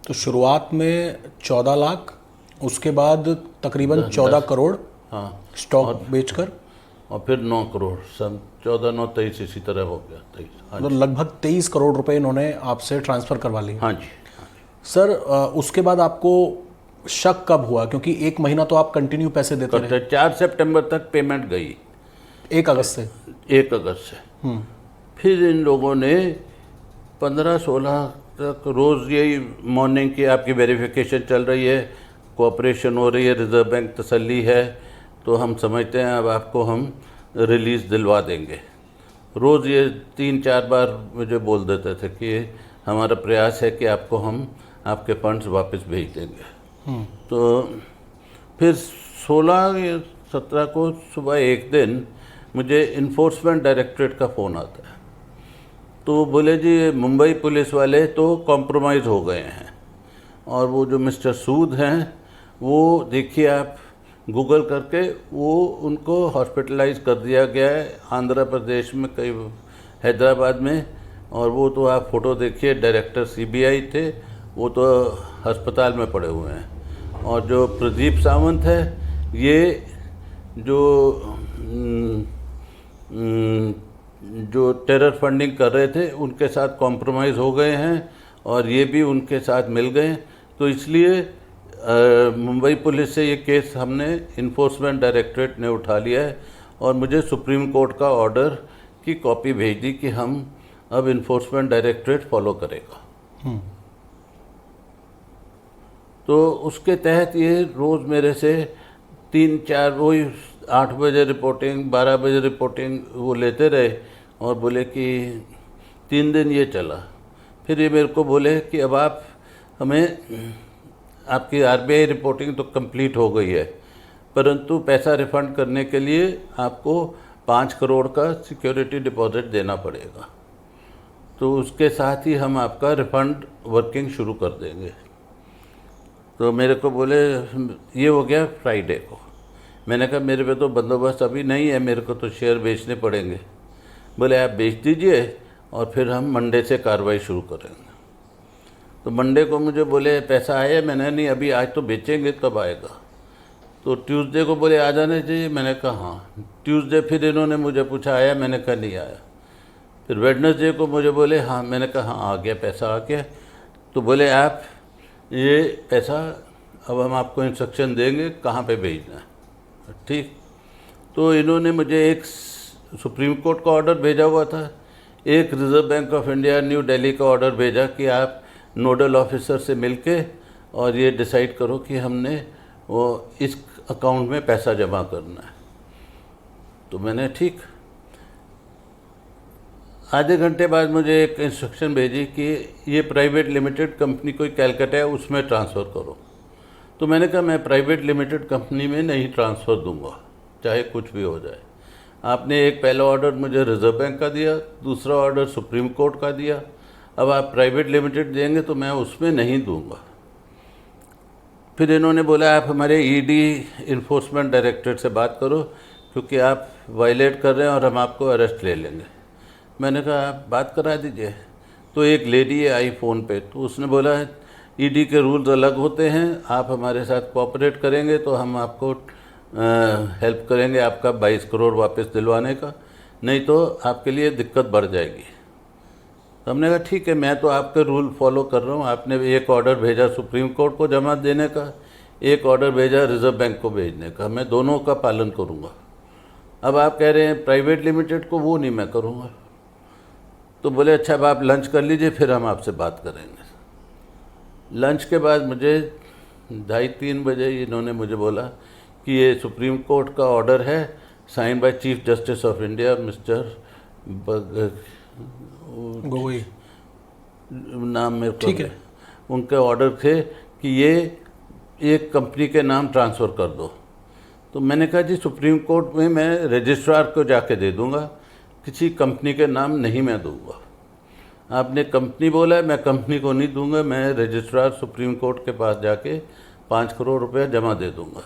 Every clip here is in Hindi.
तो शुरुआत में 14 लाख, उसके बाद तकरीबन 14 करोड़ हाँ, स्टॉक बेचकर, और फिर 9 करोड़, सन 14, 9, 23 इसी तरह हो गया 23। हाँ तो जी, लगभग 23 करोड़ रुपए इन्होंने आपसे ट्रांसफ़र करवा लिए। हाँ जी, हाँ जी। सर उसके बाद आपको शक कब हुआ, क्योंकि 1 महीना तो आप कंटिन्यू पैसे देते रहे। करते 4 सितंबर तक पेमेंट गई, 1 अगस्त से। 1 अगस्त से। फिर इन लोगों ने 15-16 तक रोज़ यही मॉर्निंग की आपकी वेरिफिकेशन चल रही है, कोऑपरेशन हो रही है, रिजर्व बैंक तसल्ली है, तो हम समझते हैं अब आपको हम रिलीज़ दिलवा देंगे। रोज़ ये 3-4 बार मुझे बोल देते थे कि हमारा प्रयास है कि आपको हम आपके फंड्स वापस भेज देंगे। तो फिर 16 या 17 को सुबह एक दिन मुझे इन्फोर्समेंट डायरेक्टरेट का फ़ोन आता है। तो वो बोले जी मुंबई पुलिस वाले तो कॉम्प्रोमाइज़ हो गए हैं, और वो जो मिस्टर सूद हैं वो देखिए आप गूगल करके वो उनको हॉस्पिटलाइज कर दिया गया है आंध्र प्रदेश में, कई हैदराबाद में, और वो तो आप फ़ोटो देखिए, डायरेक्टर सीबीआई थे, वो तो अस्पताल में पड़े हुए हैं। और जो प्रदीप सावंत है, ये जो जो टेरर फंडिंग कर रहे थे उनके साथ कॉम्प्रोमाइज़ हो गए हैं, और ये भी उनके साथ मिल गए। तो इसलिए मुंबई पुलिस से ये केस हमने इन्फोर्समेंट डायरेक्टरेट ने उठा लिया है, और मुझे सुप्रीम कोर्ट का ऑर्डर की कॉपी भेज दी कि हम अब इन्फोर्समेंट डायरेक्टरेट फॉलो करेगा। तो उसके तहत ये रोज़ मेरे से 3-4 वही 8 बजे रिपोर्टिंग, 12 बजे रिपोर्टिंग वो लेते रहे, और बोले कि 3 दिन ये चला। फिर ये मेरे को बोले कि अब आप हमें, आपकी आरबीआई रिपोर्टिंग तो कंप्लीट हो गई है, परंतु पैसा रिफ़ंड करने के लिए आपको 5 करोड़ का सिक्योरिटी डिपॉजिट देना पड़ेगा, तो उसके साथ ही हम आपका रिफ़ंड वर्किंग शुरू कर देंगे। तो मेरे को बोले, ये हो गया फ्राइडे को। मैंने कहा मेरे पे तो बंदोबस्त अभी नहीं है, मेरे को तो शेयर बेचने पड़ेंगे। बोले आप बेच दीजिए और फिर हम मंडे से कार्रवाई शुरू करेंगे। तो मंडे को मुझे बोले पैसा आया, मैंने नहीं अभी, आज तो बेचेंगे तब आएगा। तो ट्यूसडे को बोले आ जाने चाहिए, मैंने कहा हाँ। ट्यूसडे फिर इन्होंने मुझे पूछा आया, मैंने कहा नहीं आया। फिर वेडनेसडे को मुझे बोले हाँ, मैंने कहा हाँ आ गया, पैसा आ गया। तो बोले आप ये पैसा अब हम आपको इंस्ट्रक्शन देंगे कहाँ पे भेजना है, ठीक। तो इन्होंने मुझे एक सुप्रीम कोर्ट का ऑर्डर भेजा हुआ था, एक reserve bank of India new Delhi का ऑर्डर भेजा कि आप नोडल ऑफिसर से मिलके और ये डिसाइड करो कि हमने वो इस अकाउंट में पैसा जमा करना है। तो मैंने ठीक। आधे घंटे बाद मुझे एक इंस्ट्रक्शन भेजी कि ये प्राइवेट लिमिटेड कंपनी कोई कैलकाटा है उसमें ट्रांसफ़र करो। तो मैंने कहा मैं प्राइवेट लिमिटेड कंपनी में नहीं ट्रांसफ़र दूंगा, चाहे कुछ भी हो जाए। आपने एक पहला ऑर्डर मुझे रिज़र्व बैंक का दिया, दूसरा ऑर्डर सुप्रीम कोर्ट का दिया, अब आप प्राइवेट लिमिटेड देंगे तो मैं उसमें नहीं दूंगा। फिर इन्होंने बोला आप हमारे ईडी इन्फोर्समेंट डायरेक्टरेट से बात करो, क्योंकि आप वायलेट कर रहे हैं और हम आपको अरेस्ट ले लेंगे। मैंने कहा आप बात करा दीजिए। तो एक लेडी आई फ़ोन पे, तो उसने बोला ईडी के रूल्स अलग होते हैं, आप हमारे साथ कोऑपरेट करेंगे तो हम आपको हेल्प करेंगे आपका 22 करोड़ वापस दिलवाने का, नहीं तो आपके लिए दिक्कत बढ़ जाएगी। तो हमने कहा ठीक है, मैं तो आपके रूल फॉलो कर रहा हूँ। आपने एक ऑर्डर भेजा सुप्रीम कोर्ट को जमा देने का, एक ऑर्डर भेजा रिज़र्व बैंक को भेजने का, मैं दोनों का पालन करूँगा। अब आप कह रहे हैं प्राइवेट लिमिटेड को, वो नहीं मैं करूँगा। तो बोले अच्छा अब आप लंच कर लीजिए, फिर हम आपसे बात करेंगे। लंच के बाद मुझे 2:30-3 बजे इन्होंने मुझे बोला कि ये सुप्रीम कोर्ट का ऑर्डर है, sign by chief justice of India mister Gogoi, नाम मेरे को ठीक है, उनके ऑर्डर थे कि ये एक कंपनी के नाम ट्रांसफ़र कर दो। तो मैंने कहा जी सुप्रीम कोर्ट में मैं रजिस्ट्रार को जाके दे दूंगा, किसी कंपनी के नाम नहीं मैं दूंगा। आपने कंपनी बोला है, मैं कंपनी को नहीं दूंगा, मैं रजिस्ट्रार सुप्रीम कोर्ट के पास जाके 5 करोड़ रुपया जमा दे दूंगा।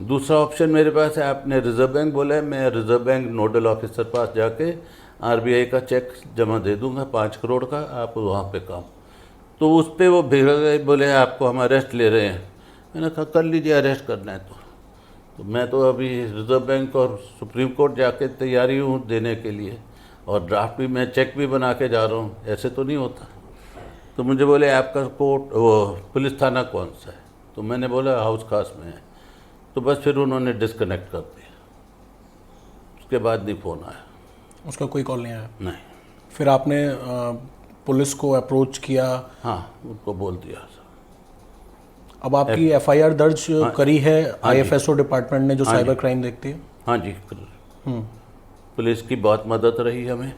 दूसरा ऑप्शन मेरे पास है, आपने रिज़र्व बैंक बोला है, मैं रिज़र्व बैंक नोडल ऑफिसर पास जाके आरबीआई का चेक जमा दे दूंगा 5 करोड़ का, आप वहाँ पे काम। तो उस पर वो भिड़ गए, बोले आपको हम अरेस्ट ले रहे हैं। मैंने कहा कर लीजिए, अरेस्ट करना है तो मैं तो अभी रिजर्व बैंक और सुप्रीम कोर्ट जाके तैयारी हूँ देने के लिए, और ड्राफ्ट भी मैं चेक भी बना के जा रहा हूँ, ऐसे तो नहीं होता। तो मुझे बोले आपका कोर्ट वो पुलिस थाना कौन सा है? तो मैंने बोला हाउस खास में है। तो बस फिर उन्होंने डिस्कनेक्ट कर दिया, उसके बाद नहीं फ़ोन आया। उसका कोई कॉल नहीं आया? नहीं। फिर आपने पुलिस को अप्रोच किया? हाँ, उनको बोल दिया। अब आपकी एफआईआर दर्ज करी है आईएफएसओ डिपार्टमेंट ने, जो हाँ साइबर क्राइम देखती है? हाँ जी, पुलिस की बहुत मदद रही, हमें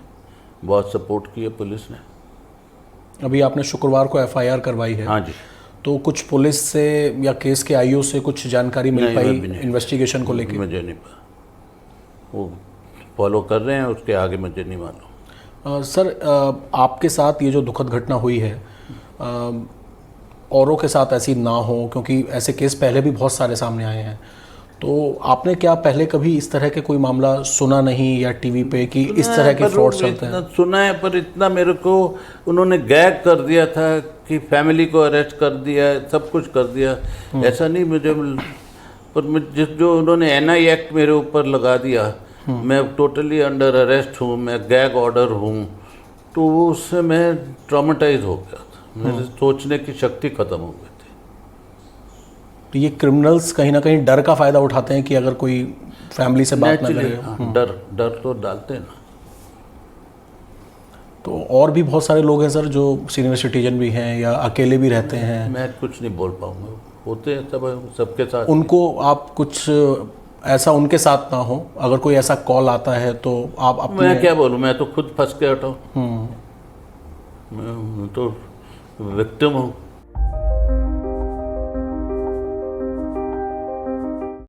बहुत सपोर्ट किया पुलिस ने। अभी आपने शुक्रवार को एफआईआर करवाई है? हाँ जी। तो कुछ पुलिस से या केस के आईओ से कुछ जानकारी मिल पाई इन्वेस्टिगेशन को लेकर? मुझे नहीं पता, वो फॉलो कर रहे हैं, उसके आगे मुझे नहीं मालूम। सर, आपके साथ ये जो दुखद घटना हुई है, औरों के साथ ऐसी ना हो, क्योंकि ऐसे केस पहले भी बहुत सारे सामने आए हैं, तो आपने क्या पहले कभी इस तरह के कोई मामला सुना नहीं या टीवी पे कि इस तरह के फ्रॉड चलते हैं? सुना है, पर इतना मेरे को उन्होंने गैग कर दिया था कि फैमिली को अरेस्ट कर दिया, सब कुछ कर दिया, ऐसा नहीं मुझे। पर जो उन्होंने एनआई एक्ट मेरे ऊपर लगा दिया, मैं टोटली अंडर अरेस्ट हूँ, मैं गैग ऑर्डर हूँ, तो उससे मैं ट्रॉमेटाइज हो गया था, मेरे सोचने की शक्ति खत्म हो गई थी। तो ये क्रिमिनल्स कहीं ना कहीं डर का फ़ायदा उठाते हैं कि अगर कोई फैमिली से बात ना करे? हाँ, डर तो डालते हैं ना। तो और भी बहुत सारे लोग हैं सर जो सीनियर सिटीजन भी हैं या अकेले भी रहते हैं? मैं कुछ नहीं बोल पाऊँगा, होते हैं सबके साथ। उनको आप कुछ ऐसा उनके साथ ना हो, अगर कोई ऐसा कॉल आता है तो आप अपने... मैं क्या बोलूँ, मैं तो खुद फंस के हटा हूँ, मैं तो विक्टिम हूँ।